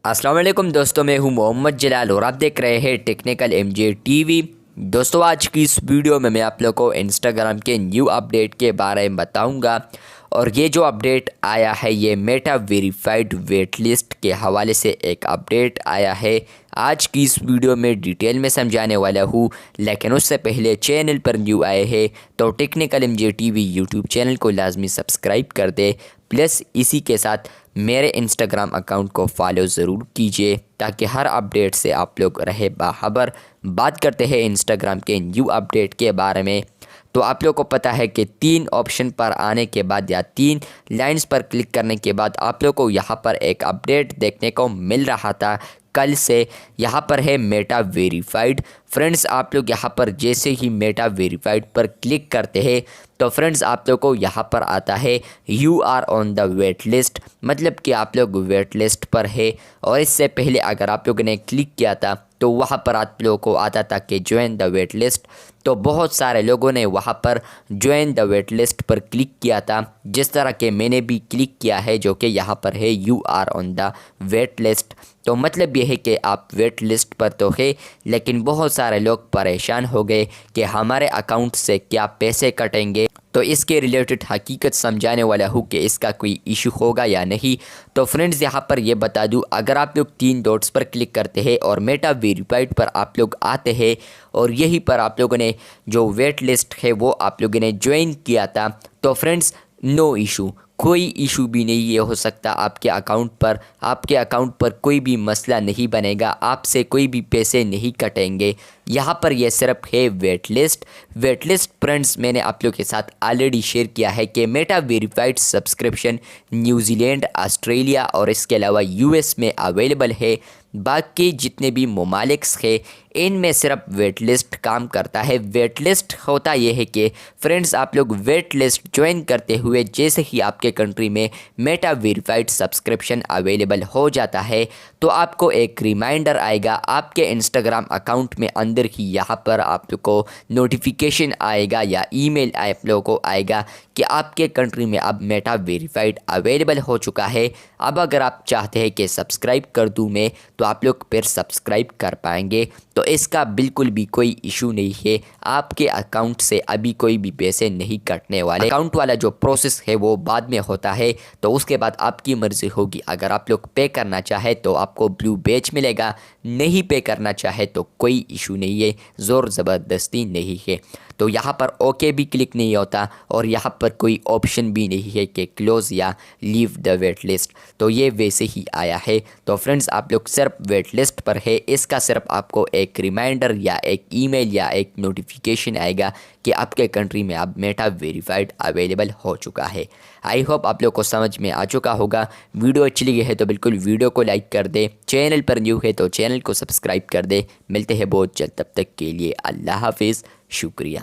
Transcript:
अस्सलाम वालेकुम दोस्तों, मैं हूं मोहम्मद जलाल और आप देख रहे हैं टेक्निकल एमजे टीवी। दोस्तों, आज की इस वीडियो में मैं आप लोगों को इंस्टाग्राम के न्यू अपडेट के बारे में बताऊंगा। और ये जो अपडेट आया है ये मेटा वेरीफाइड वेट लिस्ट के हवाले से एक अपडेट आया है। आज की इस वीडियो में डिटेल में समझाने वाला हूँ, लेकिन उससे पहले चैनल पर न्यू आए हैं तो technical MJ TV YouTube channel को लाजमी सब्सक्राइब कर दे। प्लस इसी के साथ मेरे इंस्टाग्राम अकाउंट को फॉलो ज़रूर कीजिए ताकि हर अपडेट से आप लोग रहे बाखबर। बात करते हैं इंस्टाग्राम के न्यू अपडेट के बारे में। तो आप लोग को पता है कि 3 ऑप्शन पर आने के बाद या 3 लाइंस पर क्लिक करने के बाद आप लोग को यहाँ पर एक अपडेट देखने को मिल रहा था कल से। यहाँ पर है मेटा वेरीफाइड। फ्रेंड्स, आप लोग यहाँ पर जैसे ही मेटा वेरीफाइड पर क्लिक करते हैं तो फ्रेंड्स आप लोग को यहाँ पर आता है you are on the wait list, मतलब कि आप लोग वेट लिस्ट पर है। और इससे पहले अगर आप लोगों ने क्लिक किया था तो वहाँ पर आप लोगों को आता था कि ज्वाइन द वेट लिस्ट। तो बहुत सारे लोगों ने वहाँ पर ज्वाइन द वेट लिस्ट पर क्लिक किया था, जिस तरह के मैंने भी क्लिक किया है, जो कि यहाँ पर है you are on the wait list. तो मतलब ये है कि आप वेट लिस्ट पर तो है, लेकिन बहुत सारे लोग परेशान हो गए कि हमारे अकाउंट से क्या पैसे कटेंगे। तो इसके रिलेटेड हकीकत समझाने वाला हूँ कि इसका कोई इशू होगा या नहीं। तो फ्रेंड्स, यहाँ पर ये बता दूँ, अगर आप लोग 3 डॉट्स पर क्लिक करते हैं और मेटा वेरीफाइड पर आप लोग आते हैं और यहीं पर आप लोगों ने जो वेट लिस्ट है वो आप लोगों ने ज्वाइन किया था, तो फ्रेंड्स नो इशू, कोई इशू भी नहीं ये हो सकता आपके अकाउंट पर कोई भी मसला नहीं बनेगा, आपसे कोई भी पैसे नहीं कटेंगे। यहाँ पर ये सिर्फ है वेट लिस्ट। फ्रेंड्स, मैंने आप लोगों के साथ ऑलरेडी शेयर किया है कि Meta verified subscription New Zealand, Australia और इसके अलावा यूएस में अवेलेबल है। बाकी जितने भी ममालिक्स है इनमें सिर्फ वेट लिस्ट काम करता है। वेट लिस्ट होता यह है कि फ्रेंड्स आप लोग वेट लिस्ट ज्वाइन करते हुए जैसे ही आपके कंट्री में मेटा वेरीफाइड सब्सक्रिप्शन अवेलेबल हो जाता है तो आपको एक रिमाइंडर आएगा आपके इंस्टाग्राम अकाउंट में, अंदर ही यहाँ पर आप लोग को नोटिफिकेशन आएगा या ईमेल आप लोगों को आएगा कि आपके कंट्री में अब मेटा वेरीफाइड अवेलेबल हो चुका है। अब अगर आप चाहते हैं कि सब्सक्राइब कर दूँ मैं तो आप लोग फिर सब्सक्राइब कर पाएंगे। तो इसका बिल्कुल भी कोई इशू नहीं है, आपके अकाउंट से अभी कोई भी पैसे नहीं कटने वाले। अकाउंट वाला जो प्रोसेस है वो बाद में होता है, तो उसके बाद आपकी मर्ज़ी होगी। अगर आप लोग पे करना चाहे तो आपको ब्लू बैज मिलेगा, नहीं पे करना चाहे तो कोई इशू नहीं है, ज़ोर ज़बरदस्ती नहीं है। तो यहाँ पर ओके भी क्लिक नहीं होता और यहाँ पर कोई ऑप्शन भी नहीं है कि क्लोज़ या लीव द वेट लिस्ट, तो ये वैसे ही आया है। तो फ्रेंड्स आप लोग सिर्फ वेट लिस्ट पर है, इसका सिर्फ आपको एक रिमाइंडर या एक ईमेल या एक नोटिफिकेशन आएगा कि आपके कंट्री में अब मेटा वेरीफाइड अवेलेबल हो चुका है। आई होप आप लोग को समझ में आ चुका होगा। वीडियो अच्छी लगी है तो बिल्कुल वीडियो को लाइक कर दे, चैनल पर न्यू है तो चैनल को सब्सक्राइब कर दे। मिलते हैं बहुत जल्द, तब तक के लिए अल्लाह हाफिज़, शुक्रिया।